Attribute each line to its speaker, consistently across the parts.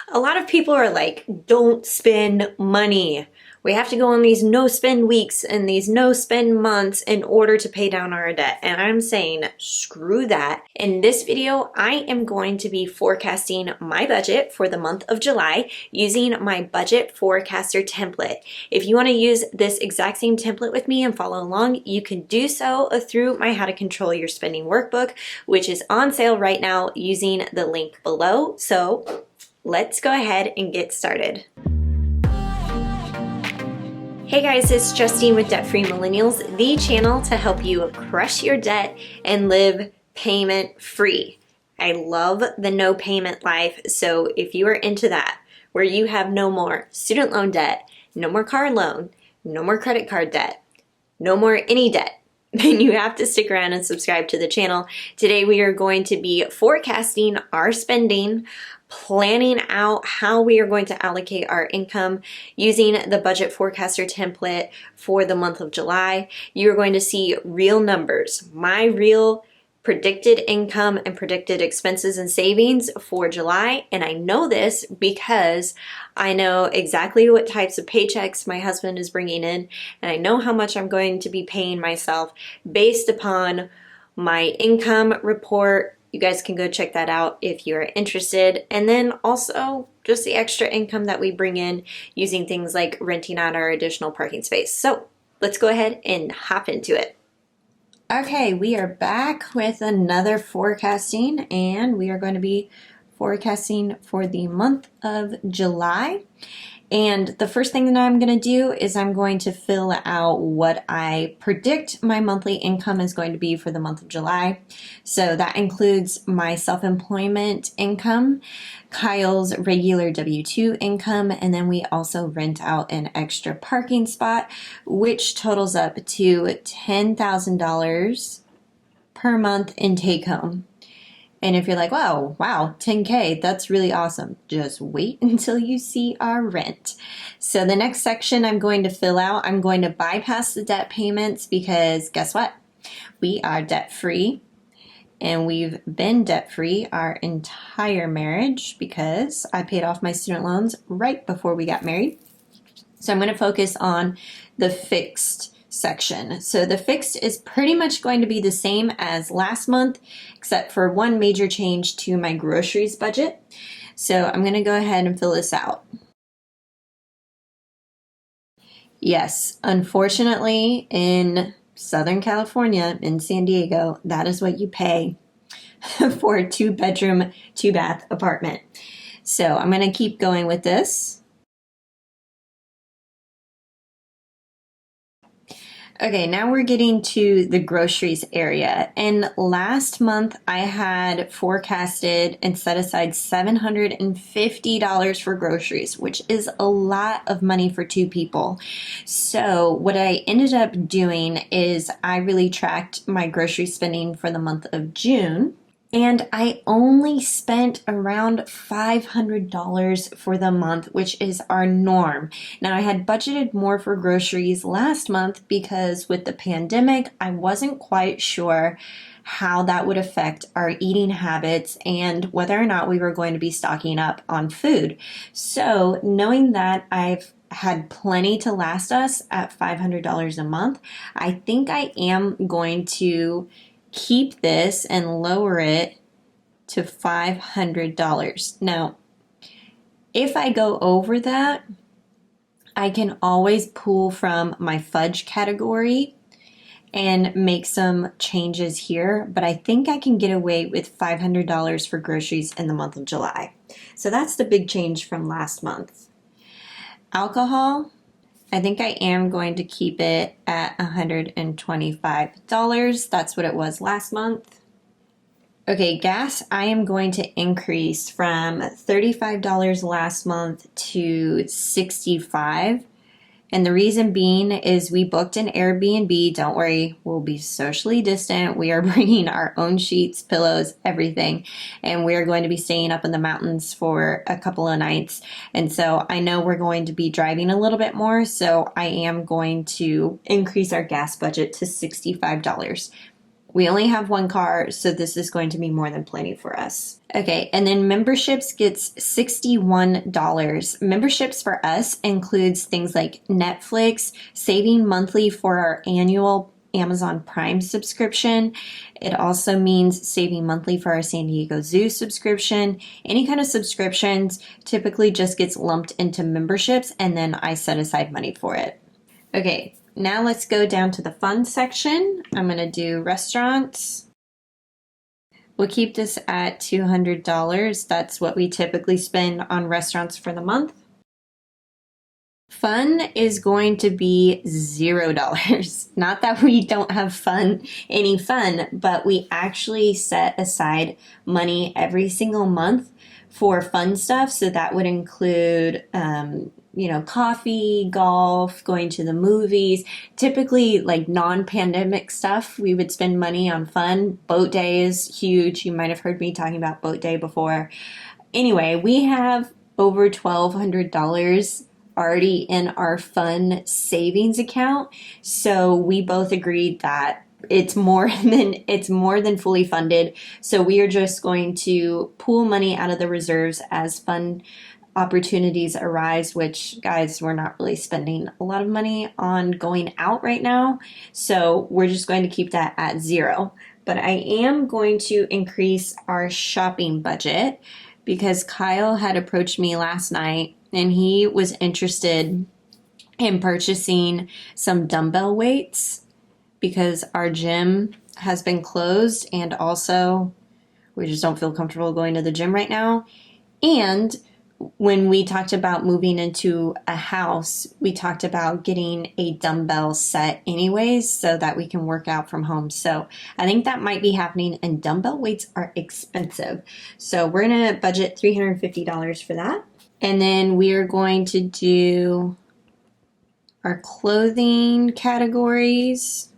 Speaker 1: A lot of people are like, don't spend money. We have to go on these no spend weeks and these no spend months in order to pay down our debt. And I'm saying, screw that. In this video, I am going to be forecasting my budget for the month of July using my budget forecaster template. If you want to use this exact same template with me and follow along, you can do so through my How to Control Your Spending workbook, which is on sale right now using the link below. So let's go ahead and get started. Hey guys, it's Justine with Debt Free Millennials, the channel to help you crush your debt and live payment free. I love the no payment life, so if you are into that, where you have no more student loan debt, no more car loan, no more credit card debt, no more any debt, then you have to stick around and subscribe to the channel. Today we are going to be forecasting our spending, planning out how we are going to allocate our income using the budget forecaster template for the month of July. You're going to see real numbers, my real predicted income and predicted expenses and savings for July. And I know this because I know exactly what types of paychecks my husband is bringing in, and I know how much I'm going to be paying myself based upon my income report. You guys can go check that out if you're interested. And then also just the extra income that we bring in using things like renting out our additional parking space. So let's go ahead and hop into it. Okay, we are back with another forecasting, and we are going to be forecasting for the month of July. And the first thing that I'm going to do is I'm going to fill out what I predict my monthly income is going to be for the month of July. So that includes my self-employment income, Kyle's regular W-2 income, and then we also rent out an extra parking spot, which totals up to $10,000 per month in take home. And if you're like, wow, 10K, that's really awesome, just wait until you see our rent. So the next section I'm going to fill out, I'm going to bypass the debt payments because guess what? We are debt free, and we've been debt free our entire marriage because I paid off my student loans right before we got married. So I'm going to focus on the fixed section. So the fixed is pretty much going to be the same as last month, except for one major change to my groceries budget. So I'm going to go ahead and fill this out. Yes, unfortunately, in Southern California, in San Diego, that is what you pay for a 2-bedroom, 2-bath apartment. So I'm going to keep going with this. Okay, now we're getting to the groceries area. And last month I had forecasted and set aside $750 for groceries, which is a lot of money for 2 people. So what I ended up doing is I really tracked my grocery spending for the month of June. And I only spent around $500 for the month, which is our norm. Now, I had budgeted more for groceries last month because with the pandemic, I wasn't quite sure how that would affect our eating habits and whether or not we were going to be stocking up on food. So knowing that I've had plenty to last us at $500 a month, I think I am going to keep this and lower it to $500. Now, if I go over that, I can always pull from my fudge category and make some changes here, but I think I can get away with $500 for groceries in the month of July. So that's the big change from last month. Alcohol, I think I am going to keep it at $125. That's what it was last month. Okay, gas, I am going to increase from $35 last month to $65. And the reason being is we booked an Airbnb. Don't worry, we'll be socially distant. We are bringing our own sheets, pillows, everything. And we are going to be staying up in the mountains for a couple of nights. And so I know we're going to be driving a little bit more. So I am going to increase our gas budget to $65. We only have one car, so this is going to be more than plenty for us. Okay, and then memberships gets $61. Memberships for us includes things like Netflix, saving monthly for our annual Amazon Prime subscription. It also means saving monthly for our San Diego Zoo subscription. Any kind of subscriptions typically just gets lumped into memberships, and then I set aside money for it. Okay, now let's go down to the fun section. I'm going to do restaurants. We'll keep this at $200. That's what we typically spend on restaurants for the month. Fun is going to be $0. Not that we don't have any fun, but we actually set aside money every single month for fun stuff. So that would include, coffee, golf, going to the movies, typically like non-pandemic stuff. We would spend money on fun. Boat day is huge. You might have heard me talking about boat day before. Anyway, we have over $1,200 already in our fun savings account. So we both agreed that it's more than fully funded. So we are just going to pool money out of the reserves as fun opportunities arise, which, guys, we're not really spending a lot of money on going out right now. So we're just going to keep that at $0. But I am going to increase our shopping budget because Kyle had approached me last night and he was interested in purchasing some dumbbell weights because our gym has been closed and also we just don't feel comfortable going to the gym right now. And when we talked about moving into a house, we talked about getting a dumbbell set anyways so that we can work out from home. So I think that might be happening, and dumbbell weights are expensive. So we're going to budget $350 for that. And then we are going to do our clothing categories,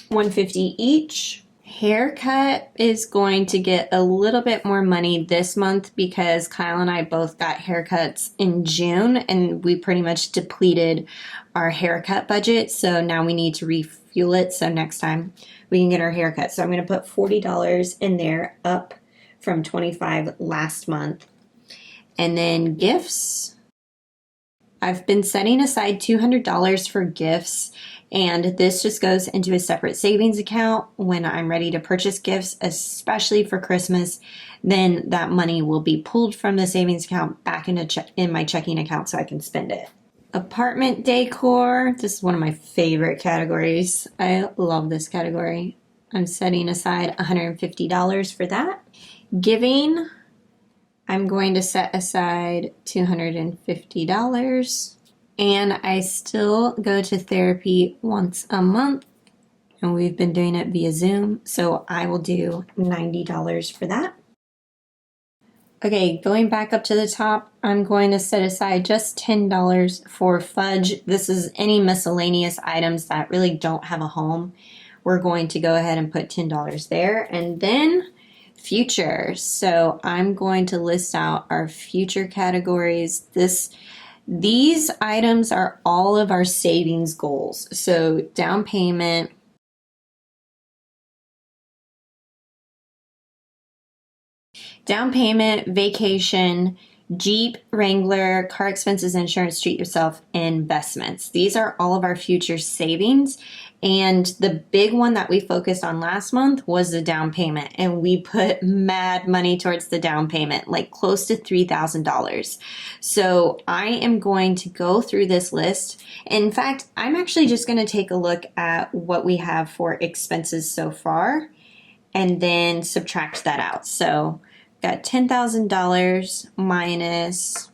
Speaker 1: $150 each. Haircut is going to get a little bit more money this month because Kyle and I both got haircuts in June and we pretty much depleted our haircut budget. So now we need to refuel it. So next time we can get our haircut. So I'm going to put $40 in there, up from $25 last month. And then gifts. I've been setting aside $200 for gifts, and this just goes into a separate savings account when I'm ready to purchase gifts, especially for Christmas. Then that money will be pulled from the savings account back in my checking account so I can spend it. Apartment decor. This is one of my favorite categories. I love this category. I'm setting aside $150 for that. Giving. I'm going to set aside $250, and I still go to therapy once a month, and we've been doing it via Zoom, so I will do $90 for that. Okay, going back up to the top, I'm going to set aside just $10 for fudge. This is any miscellaneous items that really don't have a home. We're going to go ahead and put $10 there, and then future. So I'm going to list out our future categories. These items are all of our savings goals. So down payment, vacation, Jeep, Wrangler, car expenses, insurance, treat yourself, investments. These are all of our future savings. And the big one that we focused on last month was the down payment. And we put mad money towards the down payment, like close to $3,000. So I am going to go through this list. In fact, I'm actually just going to take a look at what we have for expenses so far and then subtract that out. So got $10,000 minus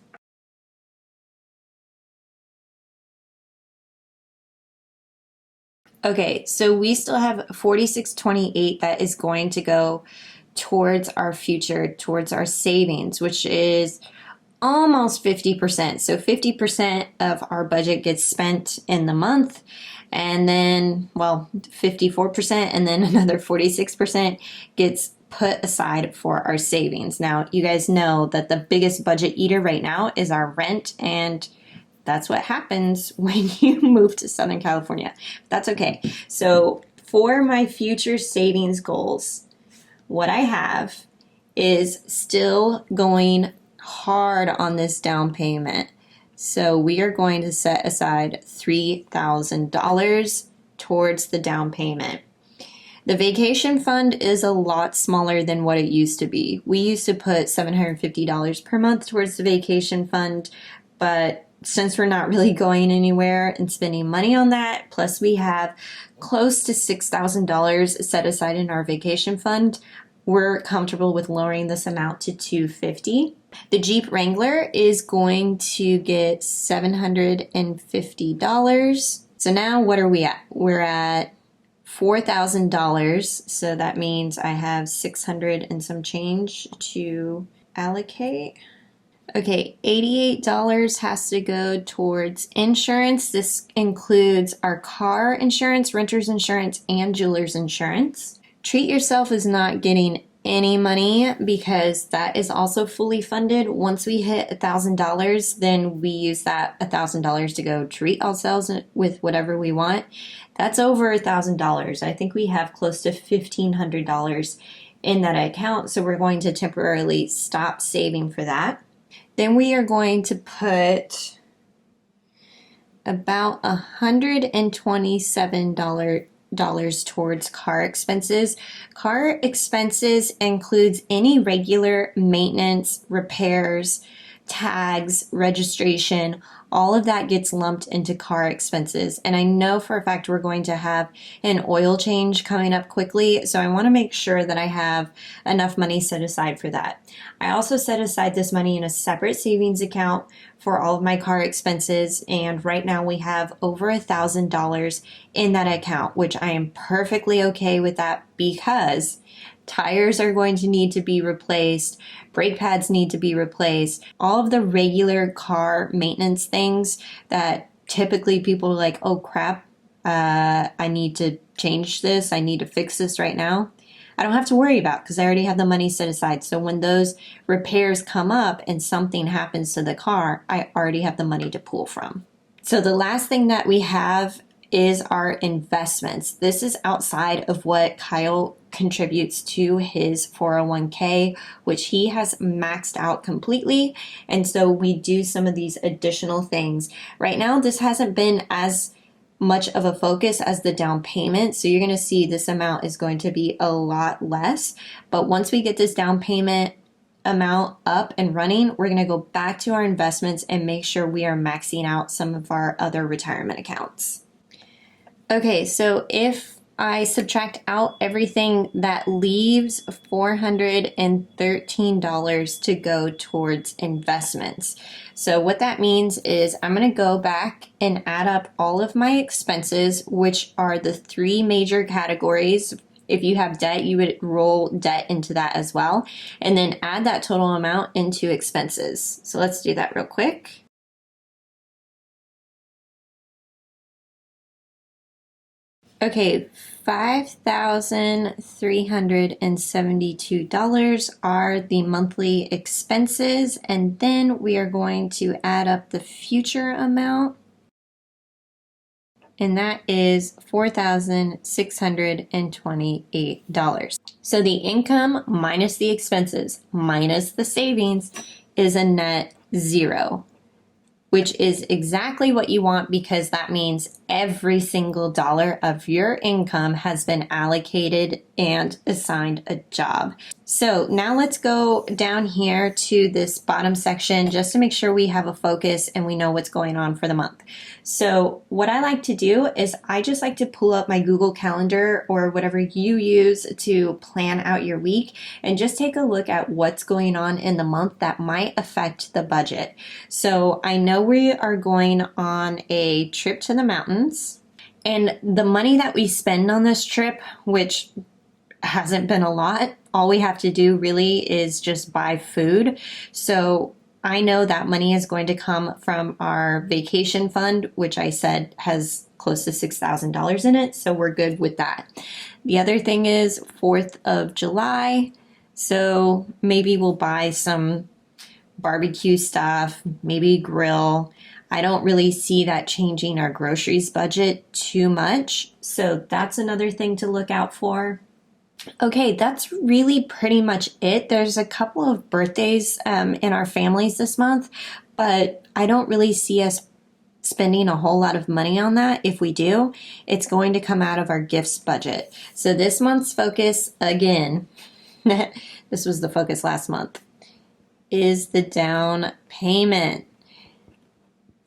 Speaker 1: okay, so we still have $46.28 that is going to go towards our future, towards our savings, which is almost 50%. So 50% of our budget gets spent in the month, and then, 54%, and then another 46% gets put aside for our savings. Now, you guys know that the biggest budget eater right now is our rent, and that's what happens when you move to Southern California. That's okay. So for my future savings goals, what I have is still going hard on this down payment. So we are going to set aside $3,000 towards the down payment. The vacation fund is a lot smaller than what it used to be. We used to put $750 per month towards the vacation fund, but since we're not really going anywhere and spending money on that, plus we have close to $6,000 set aside in our vacation fund, we're comfortable with lowering this amount to $250. The Jeep Wrangler is going to get $750. So now what are we at? We're at $4,000. So that means I have 600 and some change to allocate. Okay, $88 has to go towards insurance. This includes our car insurance, renter's insurance, and jeweler's insurance. Treat Yourself is not getting any money because that is also fully funded. Once we hit $1,000, then we use that $1,000 to go treat ourselves with whatever we want. That's over $1,000. I think we have close to $1,500 in that account, so we're going to temporarily stop saving for that. Then we are going to put about $127 towards car expenses. Car expenses includes any regular maintenance, repairs, tags, registration, all of that gets lumped into car expenses. And I know for a fact we're going to have an oil change coming up quickly, so I want to make sure that I have enough money set aside for that. I also set aside this money in a separate savings account for all of my car expenses, and right now we have over $1,000 in that account, which I am perfectly okay with that because tires are going to need to be replaced, brake pads need to be replaced, all of the regular car maintenance things that typically people are like, oh crap, I need to change this, I need to fix this right now. I don't have to worry about because I already have the money set aside. So when those repairs come up and something happens to the car, I already have the money to pull from. So the last thing that we have is our investments. This is outside of what Kyle contributes to his 401k, which he has maxed out completely. And so we do some of these additional things. Right now, this hasn't been as much of a focus as the down payment. So you're going to see this amount is going to be a lot less. But once we get this down payment amount up and running, we're going to go back to our investments and make sure we are maxing out some of our other retirement accounts. Okay, so if I subtract out everything, that leaves $413 to go towards investments. So what that means is I'm going to go back and add up all of my expenses, which are the three major categories. If you have debt, you would roll debt into that as well, and then add that total amount into expenses. So let's do that real quick. Okay, $5,372 are the monthly expenses, and then we are going to add up the future amount, and that is $4,628. So the income minus the expenses minus the savings is a net zero, which is exactly what you want because that means every single dollar of your income has been allocated and assigned a job. So now let's go down here to this bottom section just to make sure we have a focus and we know what's going on for the month. So what I like to do is I just like to pull up my Google Calendar or whatever you use to plan out your week and just take a look at what's going on in the month that might affect the budget. So I know we are going on a trip to the mountains, and the money that we spend on this trip, which hasn't been a lot, all we have to do really is just buy food. So I know that money is going to come from our vacation fund, which I said has close to $6,000 in it. So we're good with that. The other thing is 4th of July. So maybe we'll buy some barbecue stuff, maybe grill. I don't really see that changing our groceries budget too much. So that's another thing to look out for. Okay, that's really pretty much it. There's a couple of birthdays in our families this month, but I don't really see us spending a whole lot of money on that. If we do, it's going to come out of our gifts budget. So this month's focus, again, this was the focus last month, is the down payment.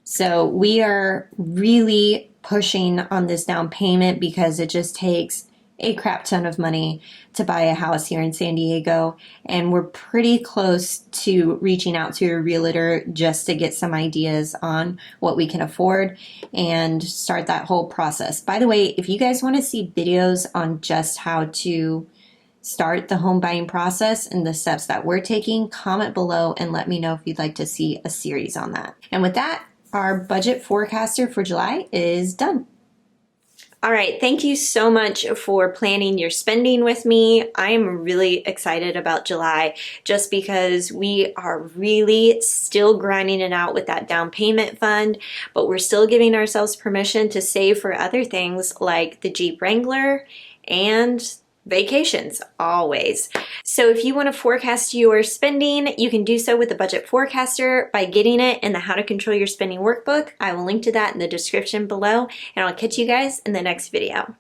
Speaker 1: So we are really pushing on this down payment because it just takes a crap ton of money to buy a house here in San Diego, and we're pretty close to reaching out to a realtor just to get some ideas on what we can afford and start that whole process. By the way, if you guys want to see videos on just how to start the home buying process and the steps that we're taking, comment below and let me know if you'd like to see a series on that. And with that, our budget forecaster for July is done. All right, thank you so much for planning your spending with me. I am really excited about July just because we are really still grinding it out with that down payment fund, but we're still giving ourselves permission to save for other things like the Jeep Wrangler and vacations, always. So if you want to forecast your spending, you can do so with the Budget Forecaster by getting it in the How to Control Your Spending workbook. I will link to that in the description below, and I'll catch you guys in the next video.